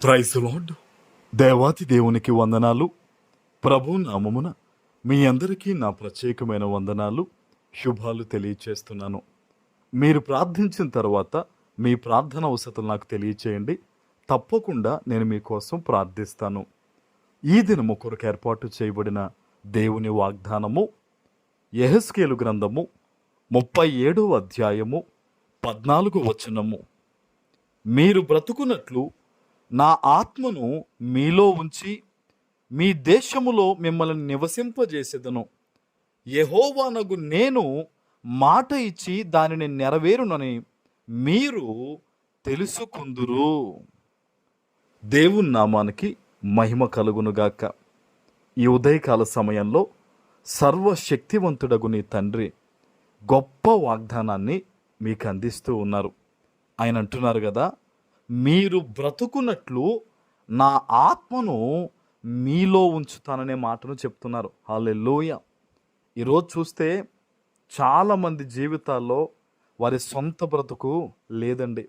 Praise lord. దేవాతి దేవునికి వందనాలు. ప్రభు నామమున మీ అందరికీ నా ప్రత్యేకమైన వందనాలు, శుభాలు తెలియచేస్తున్నాను. మీరు ప్రార్థించిన తర్వాత మీ ప్రార్థన అవసరం నాకు తెలియచేయండి. తప్పకుండా నేను మీకోసం ప్రార్థిస్తాను. ఈ దినము కొరకు ఏర్పాటు చేయబడిన దేవుని వాగ్దానము యెహెజ్కేలు గ్రంథము 37వ అధ్యాయము 14వ వచనము. మీరు బ్రతుకున్నట్లు నా ఆత్మను మీలో ఉంచి మీ దేశములో మిమ్మల్ని నివసింపజేసేదను. యెహోవానగు నేను మాట ఇచ్చి దానిని నెరవేరునని మీరు తెలుసుకుందురు. దేవుని నామానికి మహిమ కలుగునుగాక. ఈ ఉదయకాల సమయంలో సర్వశక్తివంతుడగు నీ తండ్రి గొప్ప వాగ్దానాన్ని మీకు అందిస్తూ ఉన్నారు. ఆయన అంటున్నారు కదా, మీరు బ్రతుకున్నట్లు నా ఆత్మను మీలో ఉంచుతాననే మాటను చెప్తున్నారు. హల్లెలూయా. ఈరోజు చూస్తే చాలామంది జీవితాల్లో వారి సొంత బ్రతుకు లేదండి.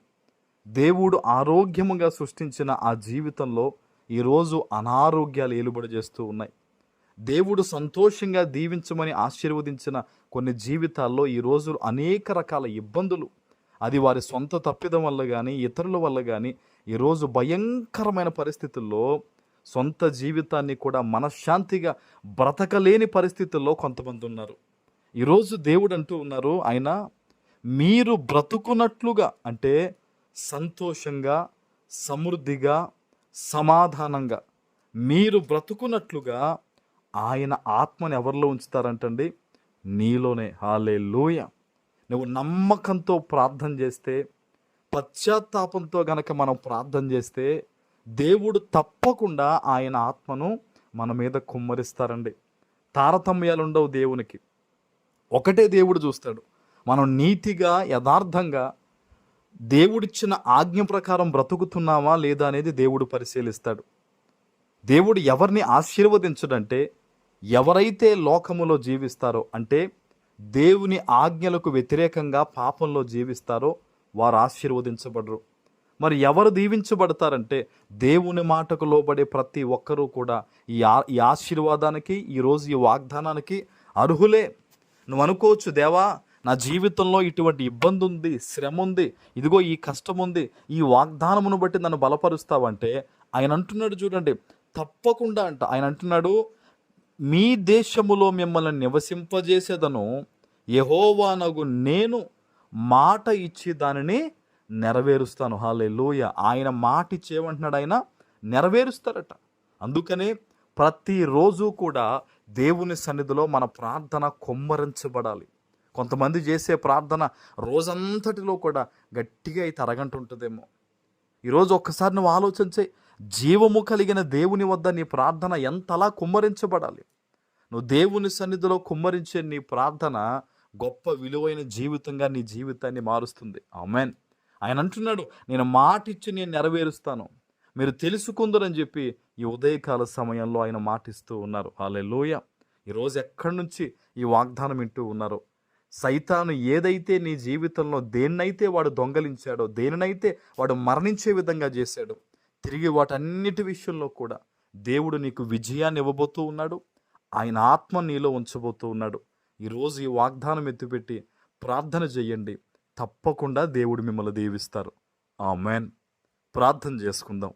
దేవుడు ఆరోగ్యముగా సృష్టించిన ఆ జీవితంలో ఈరోజు అనారోగ్యాలు ఏలుబడి చేస్తూ ఉన్నాయి. దేవుడు సంతోషంగా దీవించమని ఆశీర్వదించిన కొన్ని జీవితాల్లో ఈరోజు అనేక రకాల ఇబ్బందులు, అది వారి సొంత తప్పిదం వల్ల కానీ ఇతరుల వల్ల కానీ ఈరోజు భయంకరమైన పరిస్థితుల్లో సొంత జీవితాన్ని కూడా మనశ్శాంతిగా బ్రతకలేని పరిస్థితుల్లో కొంతమంది ఉన్నారు. ఈరోజు దేవుడు అంటూ ఉన్నారు, ఆయన మీరు బ్రతుకున్నట్లుగా అంటే సంతోషంగా, సమృద్ధిగా, సమాధానంగా మీరు బ్రతుకున్నట్లుగా ఆయన ఆత్మని ఎవరిలో ఉంచుతారంటండి? నీలోనే. హల్లెలూయా. నువ్వు నమ్మకంతో ప్రార్థన చేస్తే, పశ్చాత్తాపంతో గనక మనం ప్రార్థన చేస్తే దేవుడు తప్పకుండా ఆయన ఆత్మను మన మీద కుమ్మరిస్తారండి. తారతమ్యాలు ఉండవు దేవునికి. ఒకటే దేవుడు చూస్తాడు. మనం నీతిగా, యథార్థంగా దేవుడిచ్చిన ఆజ్ఞ ప్రకారం బ్రతుకుతున్నామా లేదా అనేది దేవుడు పరిశీలిస్తాడు. దేవుడు ఎవరిని ఆశీర్వదించడంటే, ఎవరైతే లోకములో జీవిస్తారో అంటే దేవుని ఆజ్ఞలకు వ్యతిరేకంగా పాపంలో జీవిస్తారో వారు ఆశీర్వదించబడరు. మరి ఎవరు దీవించబడతారంటే దేవుని మాటకు లోబడే ప్రతి ఒక్కరూ కూడా ఈ ఆశీర్వాదానికి, ఈరోజు ఈ వాగ్దానానికి అర్హులే. నువ్వు అనుకోవచ్చు, దేవా నా జీవితంలో ఇటువంటి ఇబ్బంది ఉంది, శ్రమ ఉంది, ఇదిగో ఈ కష్టం ఉంది, ఈ వాగ్దానమును బట్టి నన్ను బలపరుస్తావంటే ఆయన అంటున్నాడు చూడండి, తప్పకుండా అంట. ఆయన అంటున్నాడు, మీ దేశములో మిమ్మల్ని నివసింపజేసేదను, యెహోవానగు నేను మాట ఇచ్చి దానిని నెరవేరుస్తాను. హల్లెలూయా. ఆయన మాట ఇచ్చేమంటున్నాడు, ఆయన నెరవేరుస్తారట. అందుకనే ప్రతిరోజు కూడా దేవుని సన్నిధిలో మన ప్రార్థన కుమ్మరించబడాలి. కొంతమంది చేసే ప్రార్థన రోజంతటిలో కూడా గట్టిగా అయితే అరగంట ఉంటుందేమో. ఈరోజు ఒక్కసారి నువ్వు ఆలోచించే, జీవము కలిగిన దేవుని వద్ద నీ ప్రార్థన ఎంతలా కుమ్మరించబడాలి. నువ్వు దేవుని సన్నిధిలో కుమ్మరించే నీ ప్రార్థన గొప్ప విలువైన జీవితంగా నీ జీవితాన్ని మారుస్తుంది. ఆమేన్. ఆయన అంటున్నాడు, నేను మాట ఇచ్చి నేను నెరవేరుస్తాను, మీరు తెలుసుకుందరని చెప్పి ఈ ఉదయకాల సమయంలో ఆయన మాటిస్తూ ఉన్నారు. హల్లెలూయా. ఈరోజు ఎక్కడి నుంచి ఈ వాగ్దానం వింటూ ఉన్నారో, సైతాను ఏదైతే నీ జీవితంలో దేన్నైతే వాడు దొంగలించాడో, దేనినైతే వాడు మరణించే విధంగా చేశాడో, తిరిగి వాటన్నిటి విషయంలో కూడా దేవుడు నీకు విజయాన్ని ఇవ్వబోతూ ఉన్నాడు. ఆయన ఆత్మ నీలో ఉంచబోతూ ఉన్నాడు. ఈరోజు ఈ వాగ్దానం ఎత్తిపెట్టి ప్రార్థన చేయండి. తప్పకుండా దేవుడు మిమ్మల్ని దీవిస్తారు. ఆమేన్. ప్రార్థన చేసుకుందాం.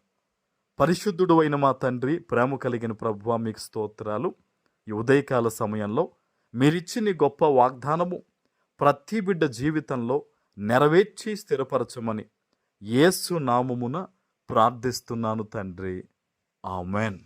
పరిశుద్ధుడు అయిన మా తండ్రి, ప్రేమ కలిగిన ప్రభువా, మీకు స్తోత్రాలు. ఈ ఉదయకాల సమయంలో మీరిచ్చిన గొప్ప వాగ్దానము ప్రతి బిడ్డ జీవితంలో నెరవేర్చి స్థిరపరచమని యేసు నామమున ప్రార్థిస్తున్నాను తండ్రి. ఆమేన్.